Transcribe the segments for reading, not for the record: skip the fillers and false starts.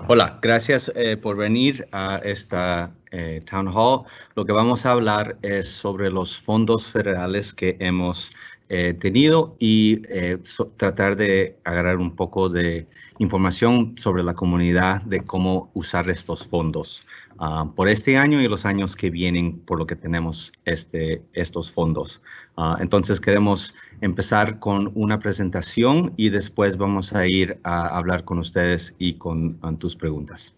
Hola, gracias por venir a esta Town Hall. Lo que vamos a hablar es sobre los fondos federales que hemos tenido y tratar de agarrar un poco de información sobre la comunidad de cómo usar estos fondos por este año y los años que vienen, por lo que tenemos estos fondos. Entonces queremos empezar con una presentación y después vamos a ir a hablar con ustedes y con tus preguntas.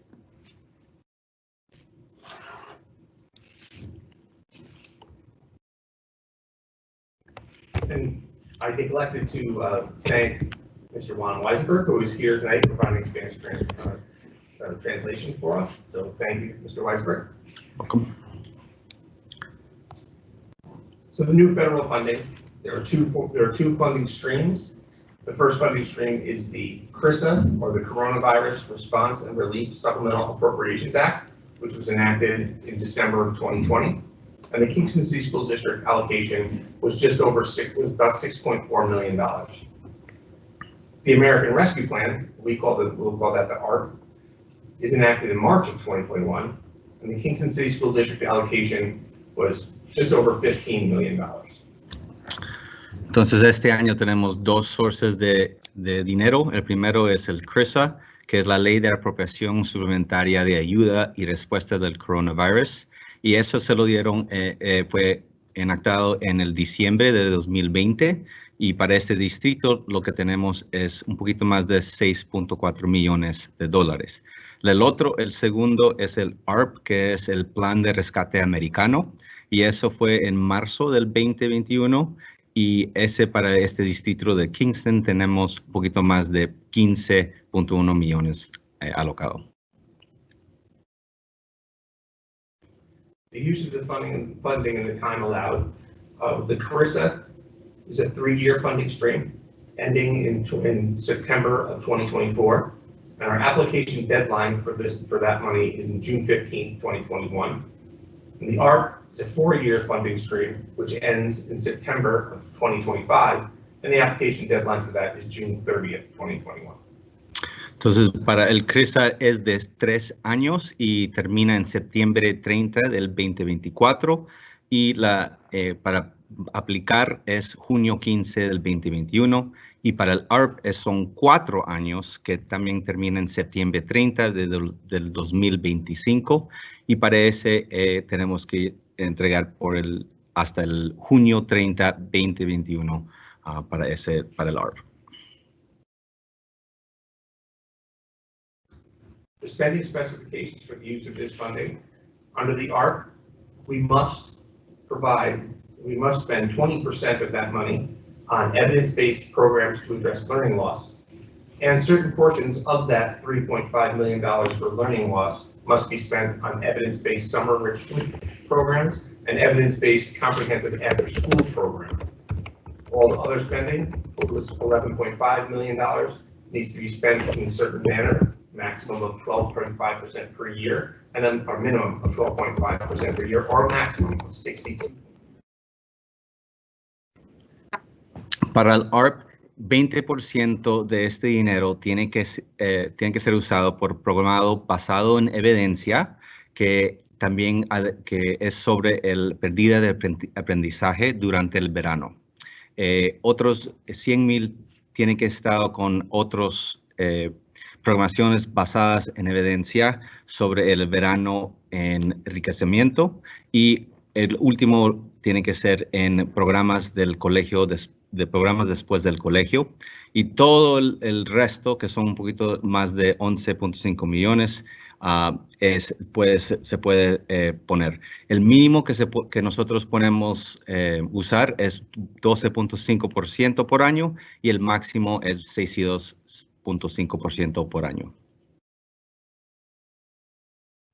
And I'd be elected to thank Mr. Juan Weisberg, who is here tonight providing Spanish translation for us. So thank you, Mr. Weisberg. Welcome. So the new federal funding, there are two funding streams. The first funding stream is the CRISA, or the Coronavirus Response and Relief Supplemental Appropriations Act, which was enacted in December of 2020. And the Kingston City School District allocation was about $6.4 million. The American Rescue Plan, we'll call that the ARP, is enacted in March of 2021, and the Kingston City School District allocation was just over $15 million. Entonces, este año tenemos dos sources de dinero. El primero es el CRISA, que es la Ley de Apropiación Suplementaria de Ayuda y Respuesta del Coronavirus. Y eso se lo dieron, fue enactado en el diciembre de 2020. Y para este distrito lo que tenemos es un poquito más de $6.4 millones. El segundo es el ARP, que es el Plan de Rescate Americano. Y eso fue en marzo del 2021. Y para este distrito de Kingston tenemos un poquito más de 15.1 millones alocado. The use of the funding and the time allowed. The CRISA is a 3-year funding stream ending in September of 2024. And our application deadline for that money is in June 15, 2021. And the ARP is a 4-year funding stream, which ends in September of 2025, and the application deadline for that is June 30th, 2021. Entonces, para el CRISA es de 3 años y termina en septiembre 30 del 2024, y para aplicar es junio 15 del 2021, y para el ARP son 4 años que también termina en septiembre 30 del 2025, y para ese tenemos que entregar hasta el junio 30, 2021 para el ARP. The spending specifications for the use of this funding under the ARP, we must spend 20% of that money on evidence-based programs to address learning loss, and certain portions of that $3.5 million for learning loss must be spent on evidence-based summer enrichment programs and evidence-based comprehensive after-school programs. All the other spending, which was $11.5 million, needs to be spent in a certain manner, maximum of 12.5% per year, and then a minimum of 12.5% per year, or a maximum of 62. Para el ARP, 20% de este dinero tiene que ser usado por programado basado en evidencia, que también que es sobre la pérdida de aprendizaje durante el verano. Otros 100,000 tienen que estar con otras programaciones basadas en evidencia sobre el verano en enriquecimiento, y el último tiene que ser en programas del colegio, de programas después del colegio, y todo el resto, que son un poquito más de 11.5 millones, se puede poner. El mínimo que nosotros podemos usar es 12.5% por año, y el máximo es 62.5% por año.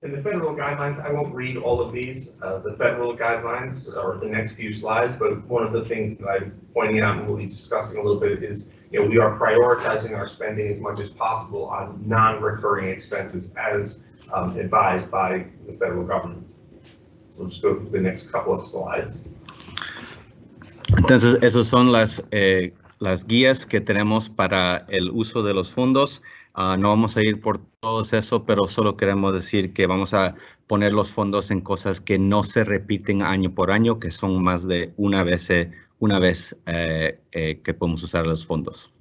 In the federal guidelines, I won't read all of these. The federal guidelines are the next few slides, but one of the things that I'm pointing out and we'll be discussing a little bit is, we are prioritizing our spending as much as possible on non-recurring expenses as advised by the federal government. So we'll just go through the next couple of slides. Entonces, esas son las guías que tenemos para el uso de los fondos. No vamos a ir por todo eso, pero solo queremos decir que vamos a poner los fondos en cosas que no se repiten año por año, que son más de una vez que podemos usar los fondos.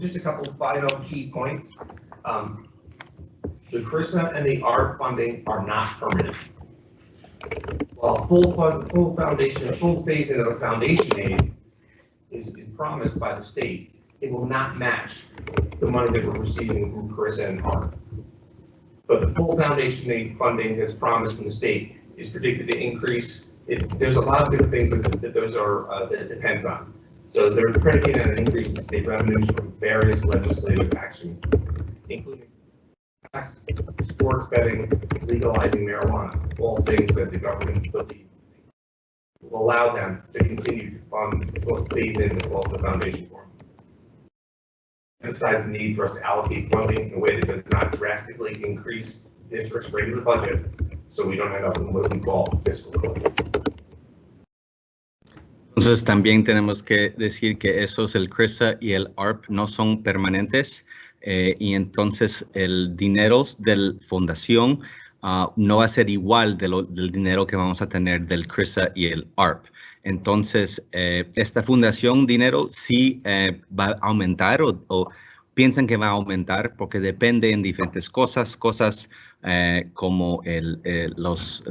Just a couple of final key points. The CRISA and the ARP funding are not permanent. While full phase-in of a foundation aid is promised by the state, it will not match the money that we're receiving from CRISA and ARP. But the full foundation aid funding that's promised from the state is predicted to increase. There's a lot of different things that those are that it depends on. So they're predicated on an increase in state revenues from various legislative action, including sports betting, legalizing marijuana, all things that the government believes will allow them to continue to fund both phase in as well as the foundation for them. Emphasize the need for us to allocate funding in a way that does not drastically increase district's regular budget, so we don't end up in what we call fiscal closure. Entonces también tenemos que decir que esos, el CRISA y el ARP, no son permanentes y entonces el dinero de la fundación no va a ser igual del dinero que vamos a tener del CRISA y el ARP. Entonces esta fundación dinero sí va a aumentar o piensan que va a aumentar porque depende en diferentes cosas como los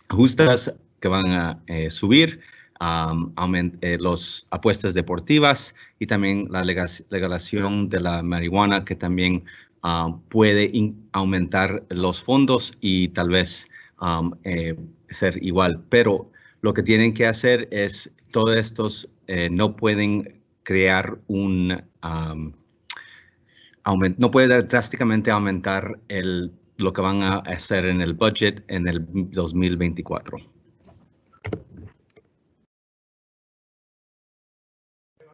ajustes que van a subir. Las apuestas deportivas y también la legalización de la marihuana que también puede aumentar los fondos y tal vez ser igual. Pero lo que tienen que hacer es, todos estos no pueden crear no puede drásticamente aumentar lo que van a hacer en el budget en el 2024.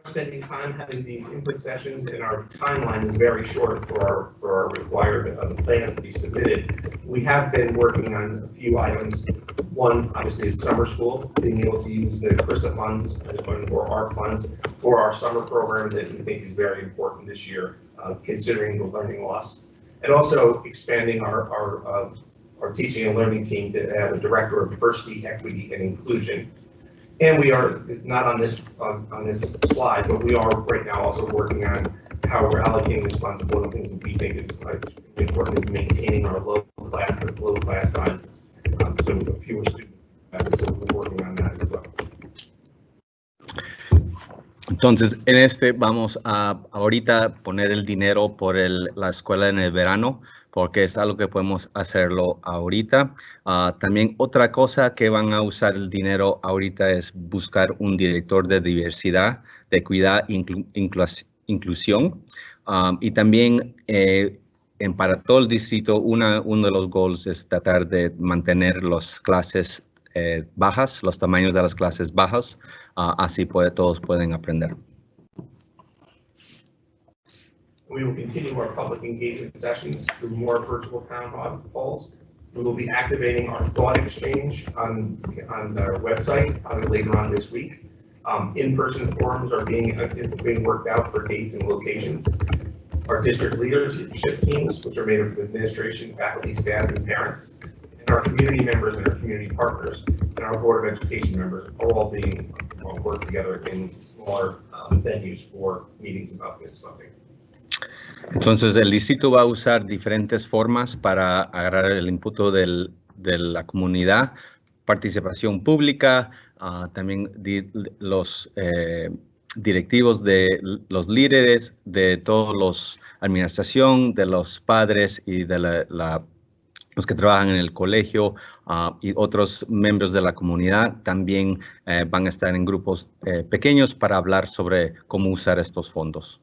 Spending time having these input sessions, and our timeline is very short for our required plans to be submitted. We have been working on a few items. One, obviously, is summer school, being able to use the CRISA funds or ARP funds for our summer program that we think is very important this year, considering the learning loss. And also expanding our teaching and learning team to have a director of diversity, equity, and inclusion. And we are not on this slide, but we are right now also working on how we're allocating these funds. One of the things that we think is important is maintaining our low class sizes, so with fewer students. So we're working on that as well. Entonces, vamos a ahorita poner el dinero por la escuela en el verano, porque es algo que podemos hacerlo ahorita. También otra cosa que van a usar el dinero ahorita es buscar un director de diversidad, de equidad e inclusión. Y también para todo el distrito, uno de los goals es tratar de mantener las clases bajas, los tamaños de las clases bajas, así todos pueden aprender. We will continue our public engagement sessions through more virtual town halls. We will be activating our thought exchange on our website later on this week. In-person forums are being worked out for dates and locations. Our district leadership teams, which are made up of administration, faculty, staff, and parents, and our community members and our community partners, and our Board of Education members are all being worked together in smaller venues for meetings about this funding. Entonces, el distrito va a usar diferentes formas para agarrar el input de la comunidad, participación pública, también los directivos de los líderes, de todos los administración, de los padres y de los que trabajan en el colegio y otros miembros de la comunidad también van a estar en grupos pequeños para hablar sobre cómo usar estos fondos.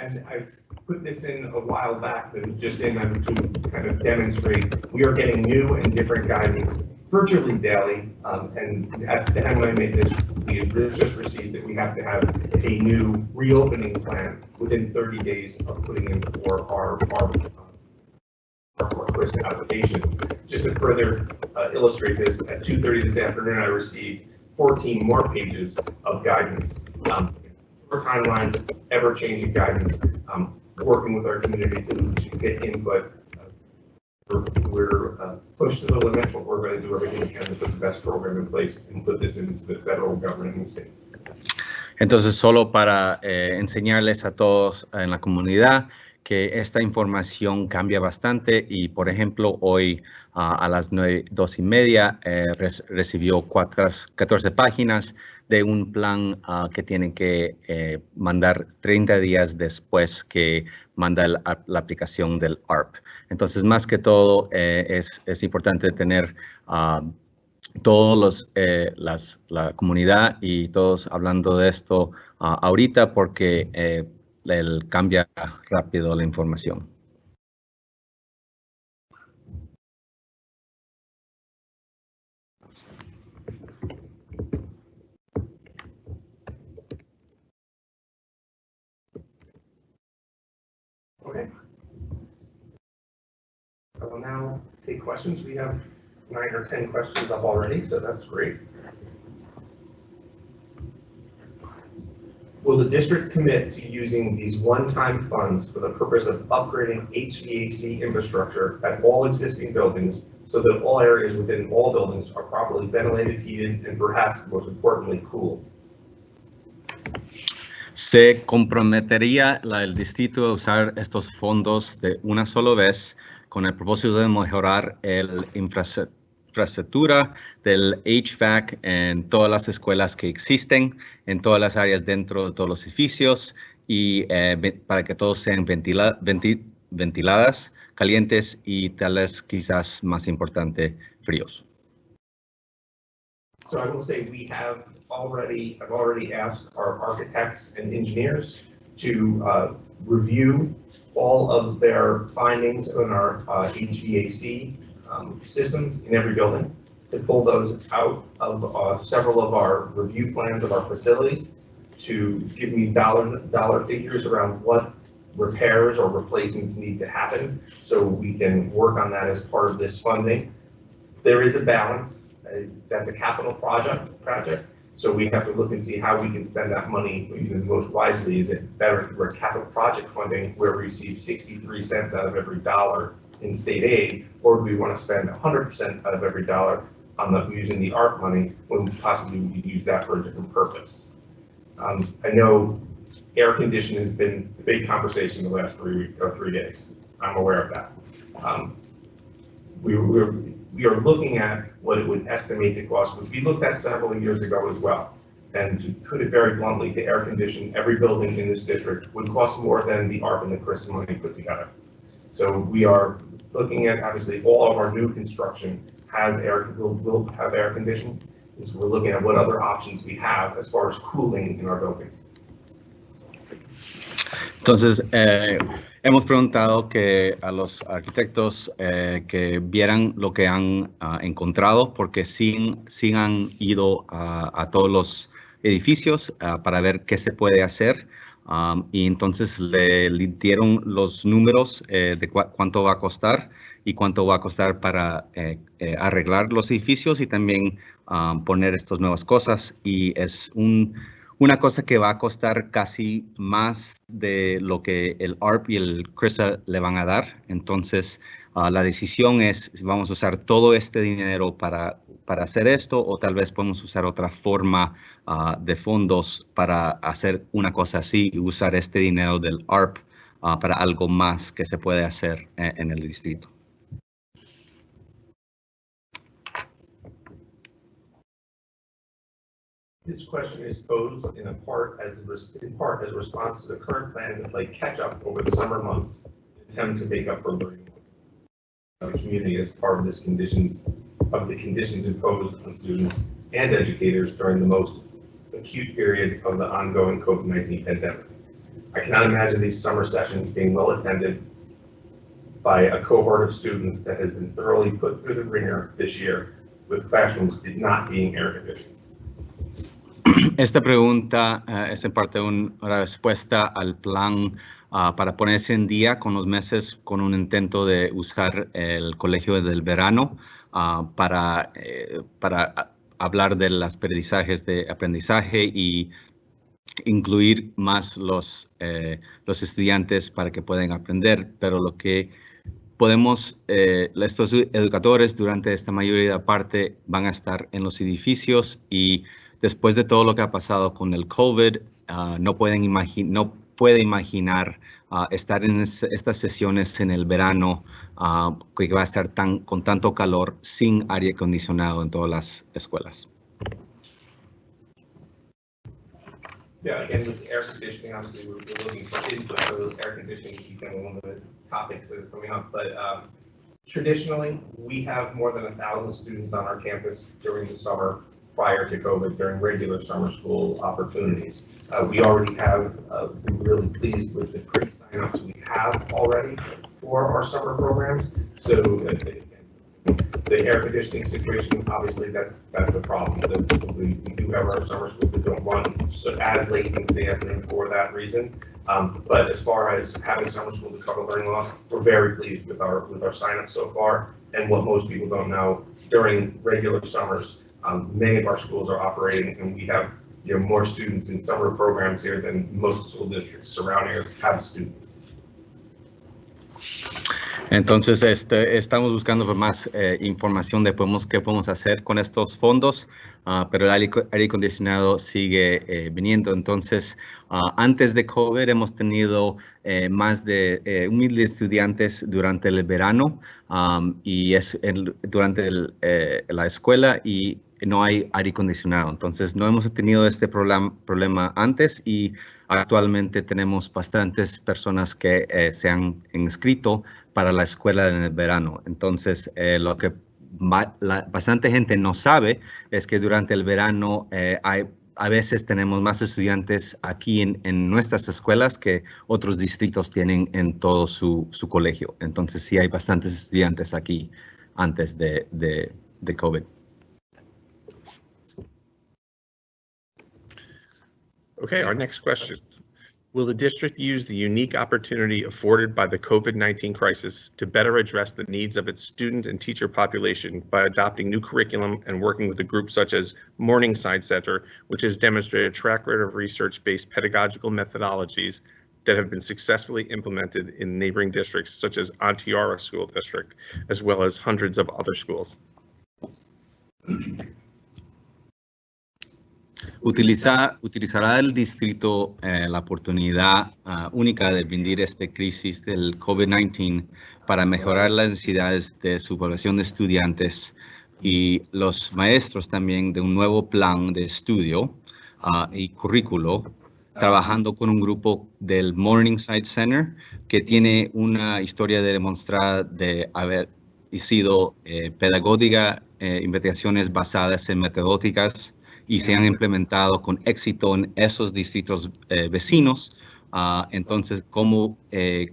And I put this in a while back, but it was just in to kind of demonstrate we are getting new and different guidance virtually daily. And at the time when I made this, we had just received that we have to have a new reopening plan within 30 days of putting in for our first application. Just to further illustrate this, at 2:30 this afternoon, I received 14 more pages of guidance. For timelines, ever-changing guidance, working with our community to get input. We're pushed to the limit, but we're going to do everything we can to put the best program in place and put this into the federal government and the state. Entonces, solo para enseñarles a todos en la comunidad que esta información cambia bastante y, por ejemplo, hoy a las 2:30 recibió 14 páginas de un plan que tienen que mandar 30 días después que manda la aplicación del ARP. Entonces, más que todo, es importante tener todos la comunidad y todos hablando de esto ahorita porque cambia rápido la información. Okay. I will now take questions. We have 9 or 10 questions up already, so that's great. Will the district commit to using these one-time funds for the purpose of upgrading HVAC infrastructure at all existing buildings so that all areas within all buildings are properly ventilated, heated, and perhaps most importantly, cooled? Se comprometería el distrito a usar estos fondos de una sola vez con el propósito de mejorar la infraestructura del HVAC en todas las escuelas que existen, en todas las áreas dentro de todos los edificios y para que todos sean ventiladas, calientes y tal vez quizás más importante, fríos. So I will say I've already asked our architects and engineers to review all of their findings on our HVAC systems in every building, to pull those out of several of our review plans of our facilities, to give me dollar figures around what repairs or replacements need to happen so we can work on that as part of this funding. There is a balance. That's a capital project, so we have to look and see how we can spend that money most wisely. Is it better through a capital project funding where we receive 63 cents out of every dollar in state aid, or do we want to spend 100% out of every dollar on using the ARP money when possibly we could use that for a different purpose? I know air conditioning has been a big conversation the last 3 days. I'm aware of that. We are looking at what it would estimate the cost, which we looked at several years ago as well. And to put it very bluntly, to air condition every building in this district would cost more than the ARP and the CRISA money put together. So we are looking at, obviously, all of our new construction will have air conditioning. So we're looking at what other options we have as far as cooling in our buildings. Entonces, hemos preguntado que a los arquitectos que vieran lo que han encontrado, porque sí han ido a todos los edificios para ver qué se puede hacer. Y entonces le dieron los números de cuánto va a costar y cuánto va a costar para arreglar los edificios y también poner estas nuevas cosas. Y es una cosa que va a costar casi más de lo que el ARP y el CRISA le van a dar. Entonces, la decisión es si vamos a usar todo este dinero para hacer esto o tal vez podemos usar otra forma de fondos para hacer una cosa así y usar este dinero del ARP para algo más que se puede hacer en el distrito. This question is posed in part as a response to the current plan to play catch up over the summer months, attempt to make up for learning the community as part of the conditions imposed on students and educators during the most acute period of the ongoing COVID-19 pandemic. I cannot imagine these summer sessions being well attended by a cohort of students that has been thoroughly put through the ringer this year. with classrooms not being air conditioned. Esta pregunta es en parte una respuesta al plan para ponerse en día con los meses con un intento de usar el colegio del verano para hablar de los aprendizajes y incluir más los estudiantes para que puedan aprender, pero lo que podemos, estos educadores durante esta mayoría parte van a estar en los edificios y después de todo lo que ha pasado con el COVID, no puede imaginar estar en estas sesiones en el verano que va a estar con tanto calor sin aire acondicionado en todas las escuelas. Yeah, again, with air conditioning, obviously we're looking for input for air conditioning, becoming one of the topics that are coming up. But traditionally, we have more than 1,000 students on our campus during the summer prior to COVID, during regular summer school opportunities. We already have been really pleased with the pre-signups we have already for our summer programs. So the air conditioning situation, obviously, that's a problem. We do have our summer schools that don't run as late into the afternoon for that reason. But as far as having summer school to cover learning loss, we're very pleased with our signups so far. And what most people don't know, during regular summers, many of our schools are operating, and we have more students in summer programs here than most school districts surrounding us have students. Entonces, estamos buscando más información de qué podemos hacer con estos fondos, pero el aire acondicionado sigue viniendo. Entonces, antes de COVID hemos tenido más de 1,000 estudiantes durante el verano y durante la escuela y no hay aire acondicionado. Entonces, no hemos tenido este problema antes y actualmente tenemos bastantes personas que se han inscrito para la escuela en el verano. Entonces, lo que bastante gente no sabe es que durante el verano a veces tenemos más estudiantes aquí en nuestras escuelas que otros distritos tienen en todo su colegio. Entonces, sí hay bastantes estudiantes aquí antes de COVID. Okay, our next question. Will the district use the unique opportunity afforded by the COVID-19 crisis to better address the needs of its student and teacher population by adopting new curriculum and working with a group such as Morningside Center, which has demonstrated a track record of research-based pedagogical methodologies that have been successfully implemented in neighboring districts such as Ontiara School District, as well as hundreds of other schools? Utilizará el distrito la oportunidad única de vivir esta crisis del COVID-19 para mejorar las necesidades de su población de estudiantes y los maestros también de un nuevo plan de estudio y currículo, trabajando con un grupo del Morningside Center que tiene una historia de demostrar de haber sido pedagógica, investigaciones basadas en metodológicas y se han implementado con éxito en esos distritos vecinos. Entonces, ¿cómo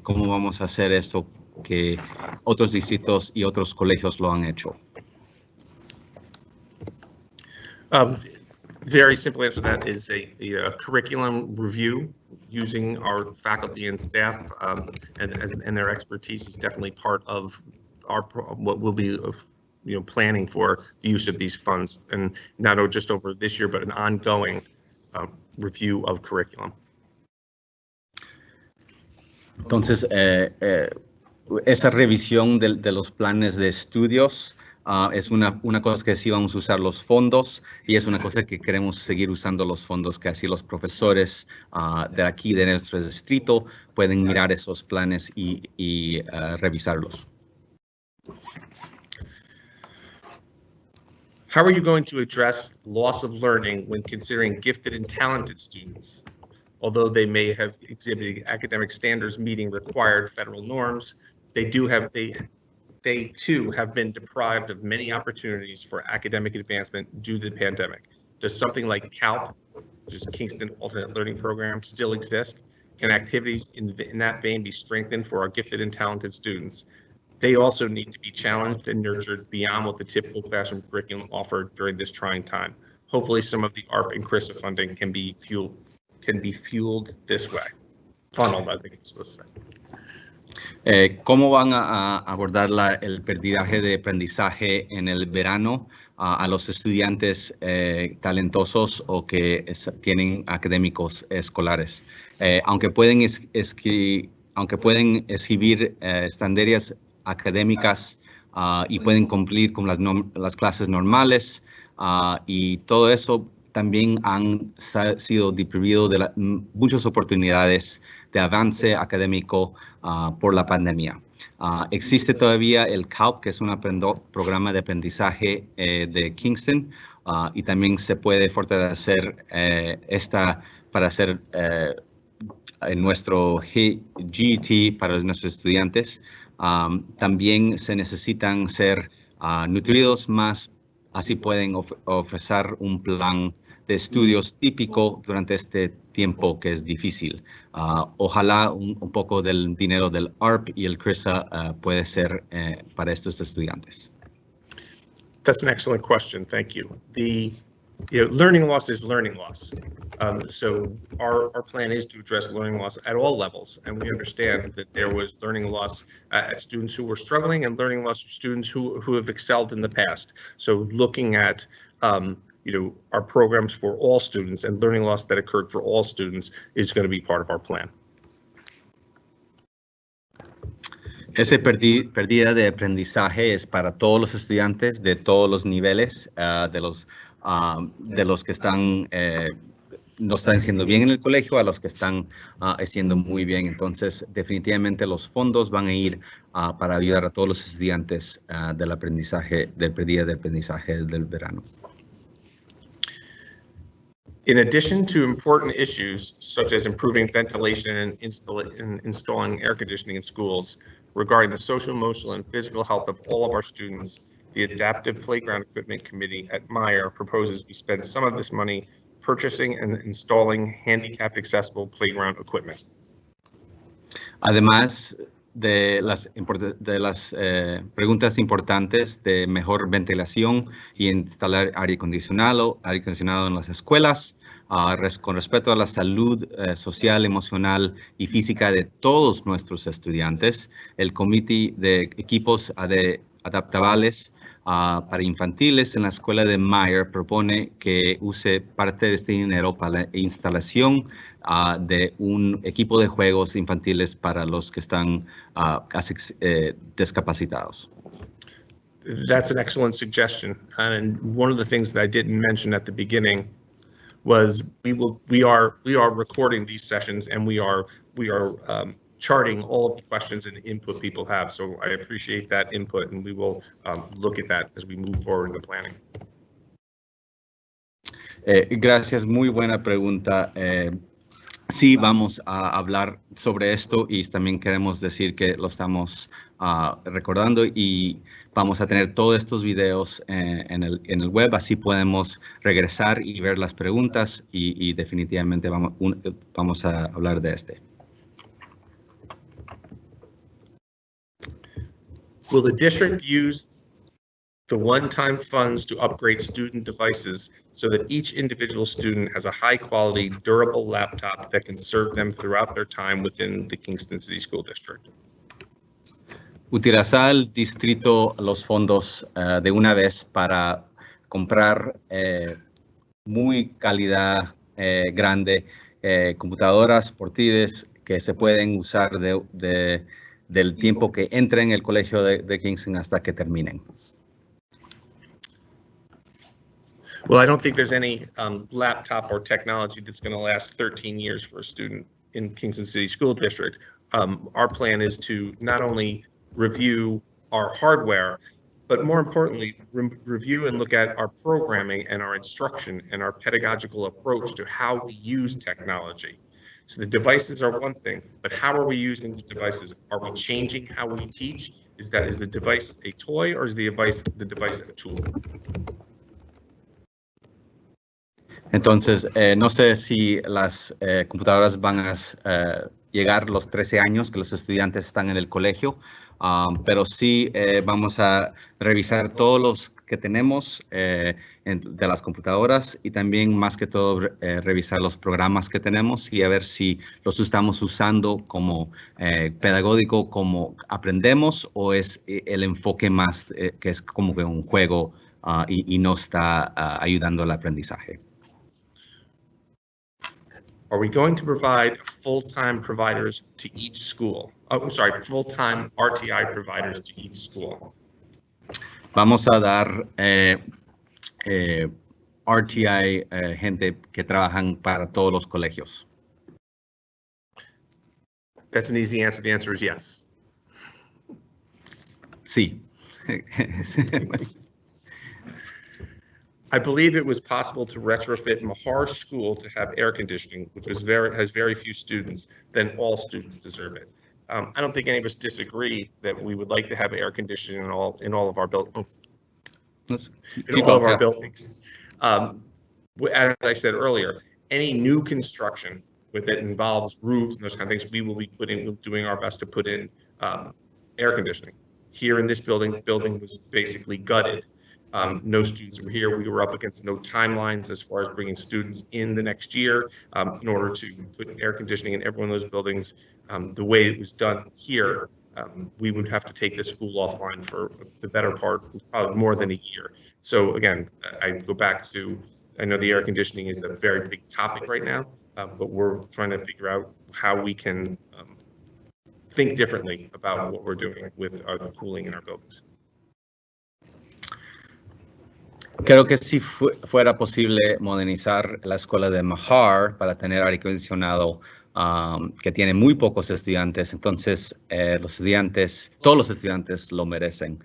vamos a hacer eso que otros distritos y otros colegios lo han hecho? Very simple answer to that is a curriculum review using our faculty and staff and their expertise is definitely part of what will be planning for the use of these funds, and not just over this year, but an ongoing review of curriculum. Entonces, esa revisión de los planes de estudios es una cosa que sí vamos a usar los fondos y es una cosa que queremos seguir usando los fondos, que así los profesores de aquí, de nuestro distrito, pueden mirar esos planes y revisarlos. How are you going to address loss of learning when considering gifted and talented students? Although they may have exhibited academic standards meeting required federal norms, they too have been deprived of many opportunities for academic advancement due to the pandemic. Does something like CALP, which is Kingston Alternate Learning Program, still exist? Can activities in that vein be strengthened for our gifted and talented students? they also need to be challenged and nurtured beyond what the typical classroom curriculum offered during this trying time. Hopefully, some of the ARP and CRISA funding can be fueled this way. Funneled, I think it's supposed to say. ¿Cómo van a abordar el perdidaje de aprendizaje en el verano a los estudiantes talentosos o que tienen académicos escolares? Aunque pueden exhibir estándares académicas y pueden cumplir con las clases normales y todo eso, también han sido deprivados de muchas oportunidades de avance académico por la pandemia. Existe todavía el CALP, que es un programa de aprendizaje de Kingston, y también se puede fortalecer para hacer nuestro GET para nuestros estudiantes. También se necesitan ser nutridos más, así pueden ofrecer un plan de estudios típico durante este tiempo que es difícil. Ojalá un poco del dinero del ARP y el CRISA puede ser para estos estudiantes. That's an excellent question. Thank you. Learning loss is learning loss. So our plan is to address learning loss at all levels, and we understand that there was learning loss at students who were struggling and learning loss of students who have excelled in the past. So looking at our programs for all students and learning loss that occurred for all students is going to be part of our plan. Esa pérdida de aprendizaje es para todos los estudiantes de todos los niveles, de los que están no están haciendo bien en el colegio a los que están haciendo muy bien. Entonces, definitivamente los fondos van a ir para ayudar a todos los estudiantes del pérdida de aprendizaje del verano. In addition to important issues such as improving ventilation and installing air conditioning in schools, regarding the social, emotional, and physical health of all of our students, the Adaptive Playground Equipment Committee at Meyer proposes we spend some of this money purchasing and installing handicapped accessible playground equipment. Además de las preguntas importantes de mejor ventilación y instalar aire acondicionado en las escuelas, con respecto a la salud social, emocional y física de todos nuestros estudiantes, el Comité de Equipos Adaptables para Infantiles en la Escuela de Meyer propone que use parte de este dinero para la instalación de un equipo de juegos infantiles para los que están discapacitados. That's an excellent suggestion. And one of the things that I didn't mention at the beginning was we are recording these sessions, and we are charting all of the questions and input people have. So I appreciate that input, and we will look at that as we move forward in the planning. Gracias, muy buena pregunta. Sí, vamos a hablar sobre esto y también queremos decir que lo estamos recordando y vamos a tener todos estos videos en el web, así podemos regresar y ver las preguntas y definitivamente vamos a hablar de este. Will the district use the one-time funds to upgrade student devices so that each individual student has a high-quality, durable laptop that can serve them throughout their time within the Kingston City School District? ¿Utilizará el distrito los fondos de una vez para comprar muy calidad grande, computadoras portátiles que se pueden usar del tiempo que entren en el colegio de Kingston hasta que terminen? Well, I don't think there's any laptop or technology that's going to last 13 years for a student in Kingston City School District. Our plan is to not only review our hardware, but more importantly, review and look at our programming and our instruction and our pedagogical approach to how to use technology. So the devices are one thing, but how are we using the devices? Are we changing how we teach? Is the device a toy, or is the device a tool? Entonces, no sé si las computadoras van a llegar los 13 años que los estudiantes están en el colegio pero sí vamos a revisar todos los que tenemos de las computadoras y también más que todo revisar los programas que tenemos y a ver si los estamos usando como pedagógico, como aprendemos o es el enfoque más que es como que un juego y no está ayudando al aprendizaje. Are we going to provide full-time providers to each school? Oh, I'm sorry, full-time RTI providers to each school. Vamos a dar RTI, gente que trabajan para todos los colegios. That's an easy answer. The answer is yes. Sí. I believe it was possible to retrofit Mahar School to have air conditioning, which has very few students. Then all students deserve it. I don't think any of us disagree that we would like to have air conditioning in all of our buildings. As I said earlier, any new construction that involves roofs and those kind of things, we will be doing our best to put in air conditioning. Here in this building, the building was basically gutted. No students were here. We were up against no timelines as far as bringing students in the next year in order to put air conditioning in every one of those buildings. The way it was done here, we would have to take the school offline for the better part, probably more than a year. So again, I go back to, I know the air conditioning is a very big topic right now, but we're trying to figure out how we can think differently about what we're doing with the cooling in our buildings. Creo que si fuera posible modernizar la escuela de Mahar para tener aire acondicionado que tiene muy pocos estudiantes, entonces todos los estudiantes lo merecen.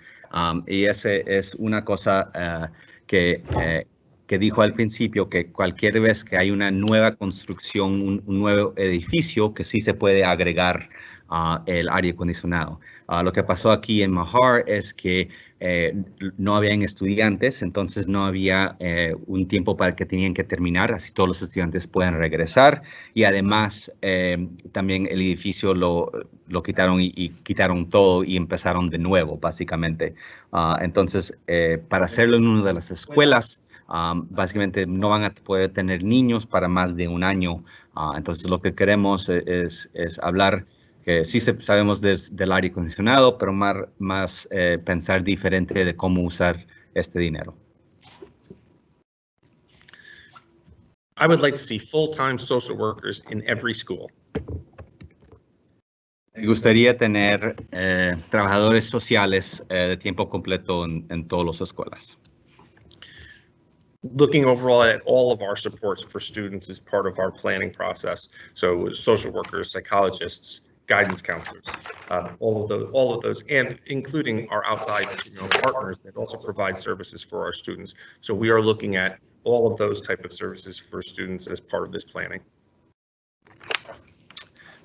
Y ese es una cosa que dijo al principio, que cualquier vez que hay una nueva construcción, un nuevo edificio, que sí se puede agregar el aire acondicionado. Lo que pasó aquí en Mahar es que no habían estudiantes, entonces no había un tiempo para que tenían que terminar, así todos los estudiantes pueden regresar. Y además también el edificio lo quitaron y quitaron todo y empezaron de nuevo, básicamente. Entonces, para hacerlo en una de las escuelas, básicamente no van a poder tener niños para más de un año. Entonces, lo que queremos es hablar que sí sabemos del aire acondicionado, pero más pensar diferente de cómo usar este dinero. I would like to see full-time social workers in every school. Me gustaría tener trabajadores sociales de tiempo completo en todas las escuelas. Looking overall at all of our supports for students is part of our planning process. So social workers, psychologists, guidance counselors, all of those, and including our outside partners that also provide services for our students. So we are looking at all of those type of services for students as part of this planning.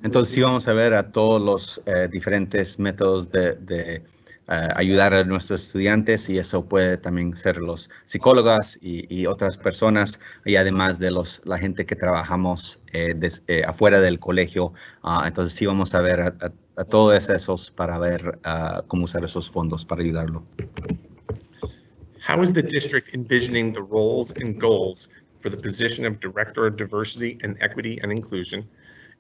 Entonces sí vamos a ver a todos los diferentes métodos de ayudar a nuestros estudiantes y eso puede también ser los psicólogos y otras personas y además de la gente que trabajamos afuera del colegio. Entonces sí vamos a ver a todos esos para ver cómo usar esos fondos para ayudarlo. How is the district envisioning the roles and goals for the position of Director of Diversity and Equity and Inclusion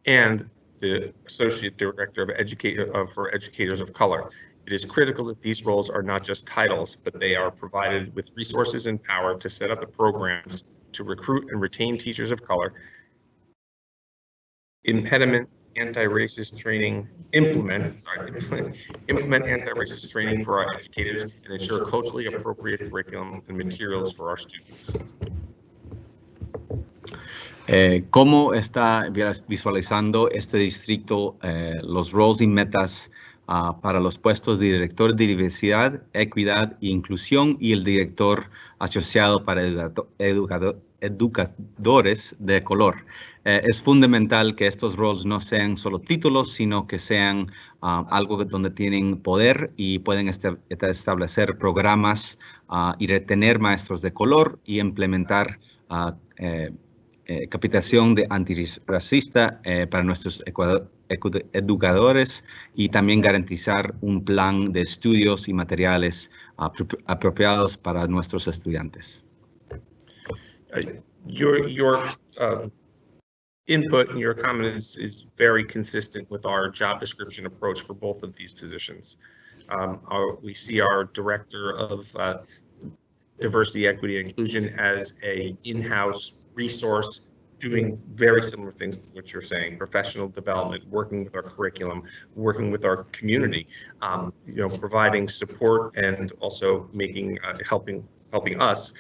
and the Associate Director for Educators of Color? It is critical that these roles are not just titles, but they are provided with resources and power to set up the programs to recruit and retain teachers of color, implement anti-racist training, implement anti-racist training for our educators, and ensure culturally appropriate curriculum and materials for our students. ¿Cómo está visualizando este distrito los roles y metas para los puestos de director de diversidad, equidad e inclusión y el director asociado para educadores de color? Es fundamental que estos roles no sean solo títulos, sino que sean algo donde tienen poder y pueden establecer programas y retener maestros de color y implementar capacitación de antirracista para nuestros educadores y también garantizar un plan de estudios y materiales apropiados para nuestros estudiantes. Your input and your comment is very consistent with our job description approach for both of these positions. We see our director of diversity, equity, and inclusion as a in-house resource doing very similar things to what you're saying: professional development, working with our curriculum, working with our community, providing support and also making helping us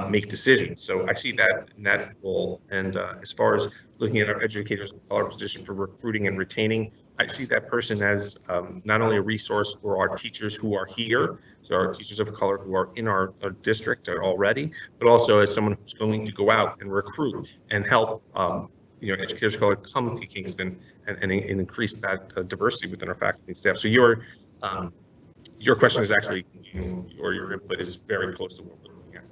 make decisions. So I see that in that role. And as far as looking at our educators of color position for recruiting and retaining, I see that person as not only a resource for our teachers who are here, so our teachers of color who are in our district already, but also as someone who's going to go out and recruit and help educators of color come to Kingston and increase that diversity within our faculty and staff. So your question is actually, or your input is very close to what we're looking at.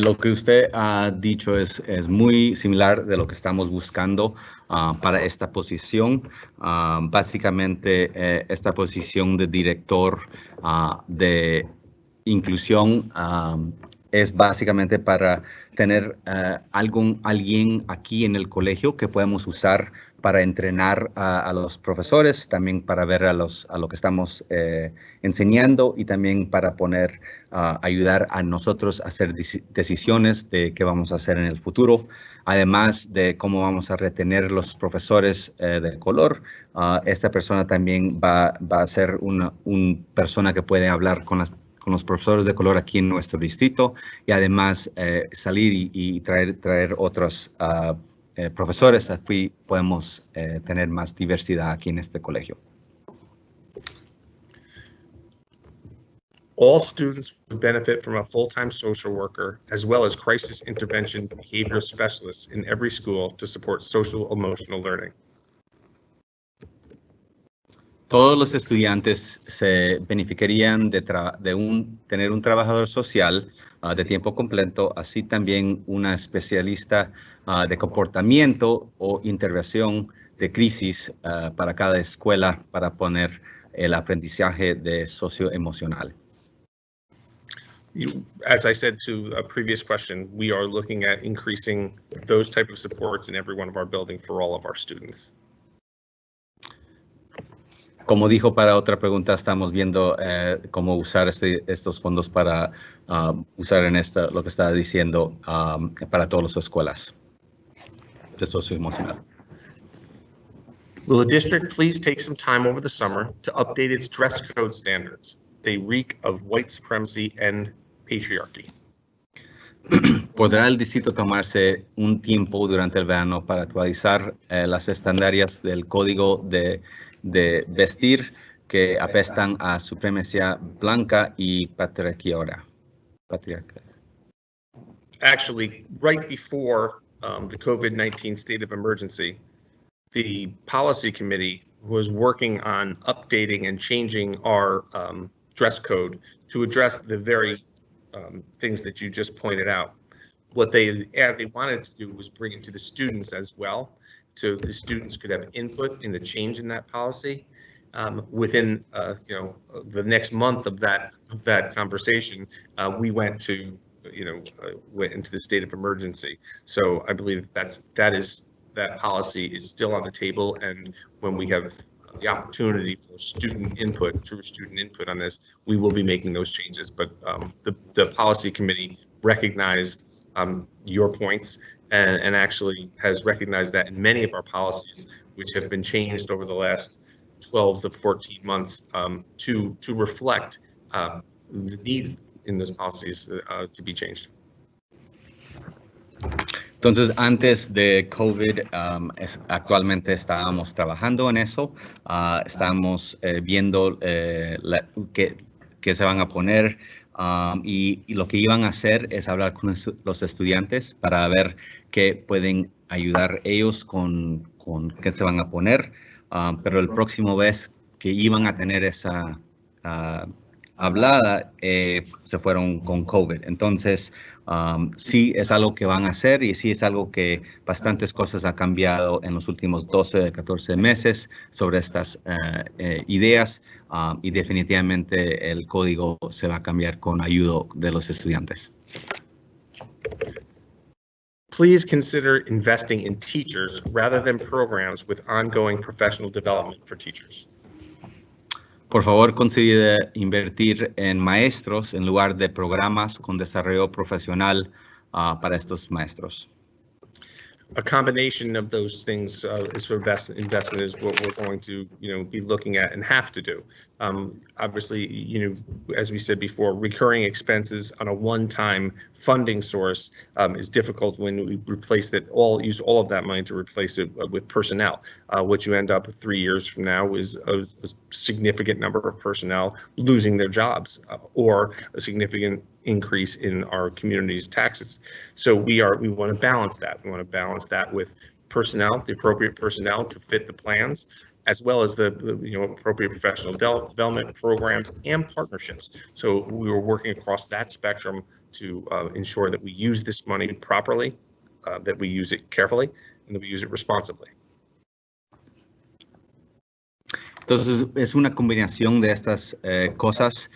Lo que usted ha dicho es muy similar de lo que estamos buscando para esta posición. Básicamente, esta posición de director de inclusión es básicamente para tener alguien aquí en el colegio que podemos usar para entrenar a los profesores, también para ver a lo que estamos enseñando y también para ayudar a nosotros a hacer decisiones de qué vamos a hacer en el futuro, además de cómo vamos a retener los profesores de color. Esta persona también va a ser una persona que puede hablar con los profesores de color aquí en nuestro distrito y además salir y traer otros profesores. Así podemos tener más diversidad aquí en este colegio. All students would benefit from a full-time social worker as well as crisis intervention behavioral specialists in every school to support social emotional learning. Todos los estudiantes se beneficiarían de tener un trabajador social de tiempo completo, así también una especialista de comportamiento o intervención de crisis para cada escuela para poner el aprendizaje de socioemocional. As I said to a previous question, we are looking at increasing those type of supports in every one of our buildings for all of our students. Como dijo para otra pregunta, estamos viendo cómo usar estos fondos para usar en lo que está diciendo para todas las escuelas de socioemocional. Will the district please take some time over the summer to update its dress code standards? They reek of white supremacy and patriarchy. ¿Podrá el distrito tomarse un tiempo durante el verano para actualizar las estándares del código de vestir que apestan a supremacía blanca y patriarcal? Actually, right before the COVID-19 state of emergency, the policy committee was working on updating and changing our dress code to address the very things that you just pointed out. What they wanted to do was bring it to the students as well, so the students could have input in the change in that policy. Within the next month of that conversation, we went into the state of emergency. So I believe that policy is still on the table, and when we have the opportunity for true student input on this, we will be making those changes. But the policy committee recognized your points and actually has recognized that in many of our policies, which have been changed over the last 12 to 14 months to reflect the needs in those policies to be changed. Entonces, antes de COVID, actualmente estábamos trabajando en eso. Estamos viendo qué se van a poner y lo que iban a hacer es hablar con los estudiantes para ver qué pueden ayudar ellos con qué se van a poner. Pero el próximo vez que iban a tener esa hablada, se fueron con COVID. Entonces, sí es algo que van a hacer y sí es algo que bastantes cosas han cambiado en los últimos 12, 14 meses sobre estas ideas y definitivamente el código se va a cambiar con ayuda de los estudiantes. Please consider investing in teachers rather than programs with ongoing professional development for teachers. Por favor, considere invertir en maestros en lugar de programas con desarrollo profesional para estos maestros. A combination of those things investment is what we're going to, be looking at and have to do. Obviously, as we said before, recurring expenses on a one-time funding source is difficult when we use all of that money to replace it with personnel. What you end up with 3 years from now is a significant number of personnel losing their jobs or a significant increase in our community's taxes. So we want to balance that. We want to balance that with personnel, the appropriate personnel to fit the plans, as well as the appropriate professional development programs and partnerships. So we were working across that spectrum to ensure that we use this money properly, that we use it carefully, and that we use it responsibly. Entonces, es una combinación de estas cosas,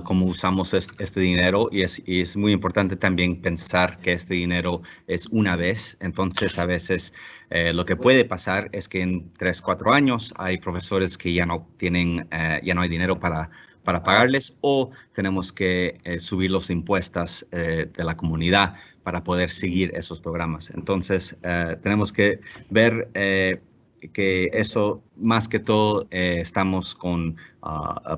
como usamos este dinero, y es muy importante también pensar que este dinero es una vez. Entonces, a veces lo que puede pasar es que en 3, 4 años hay profesores que ya no hay dinero para pagarles, o tenemos que subir los impuestos de la comunidad para poder seguir esos programas. Entonces, tenemos que ver que eso, más que todo, estamos con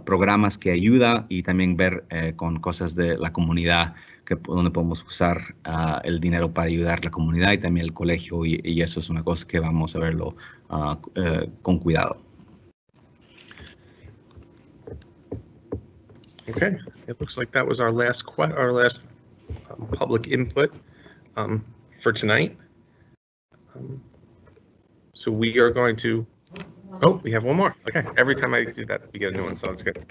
programas que ayudan y también ver con cosas de la comunidad donde podemos usar el dinero para ayudar a la comunidad y también el colegio, y eso es una cosa que vamos a verlo con cuidado. Okay, it looks like that was our last public input for tonight. So we are going to, we have one more. Okay, every time I do that, we get a new one, so that's good.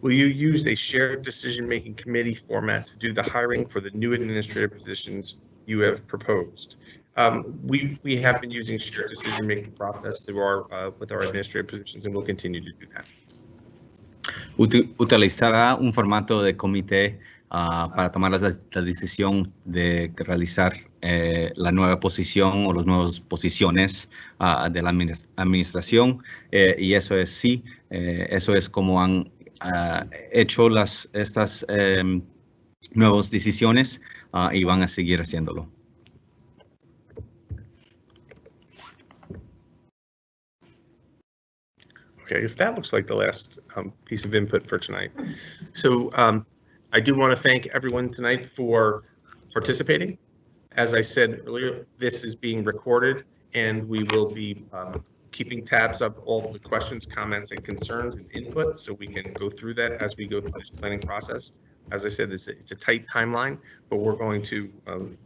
Will you use a shared decision-making committee format to do the hiring for the new administrative positions you have proposed? We have been using shared decision-making process through with our administrative positions, and we'll continue to do that. Utilizará un formato de comité para tomar la decisión de realizar la nueva posición o las nuevas posiciones de la administración, y eso es sí, eso es como han hecho estas nuevas decisiones y van a seguir haciéndolo. Okay, so that looks like the last piece of input for tonight. So I do want to thank everyone tonight for participating. As I said earlier, this is being recorded, and we will be keeping tabs of all the questions, comments, and concerns and input, so we can go through that as we go through this planning process. As I said, it's a tight timeline, but we're going to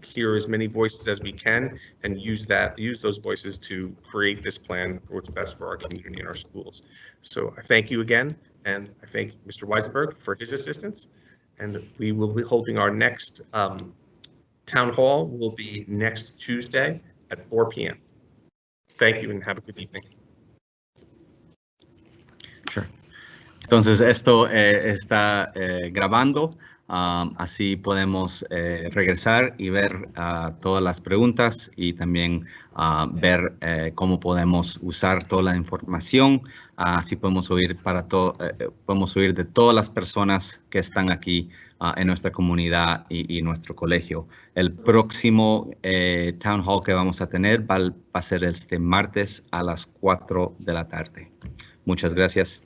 hear as many voices as we can and use those voices to create this plan for what's best for our community and our schools. So I thank you again, and I thank Mr. Weisenberg for his assistance. And we will be holding our next town hall will be next Tuesday at 4 p.m. Thank you and have a good evening. Sure. Entonces, esto está grabando, así podemos regresar y ver todas las preguntas y también ver cómo podemos usar toda la información. Así podemos oír de todas las personas que están aquí en nuestra comunidad y nuestro colegio. El próximo Town Hall que vamos a tener va a ser este martes a las 4 de la tarde. Muchas gracias.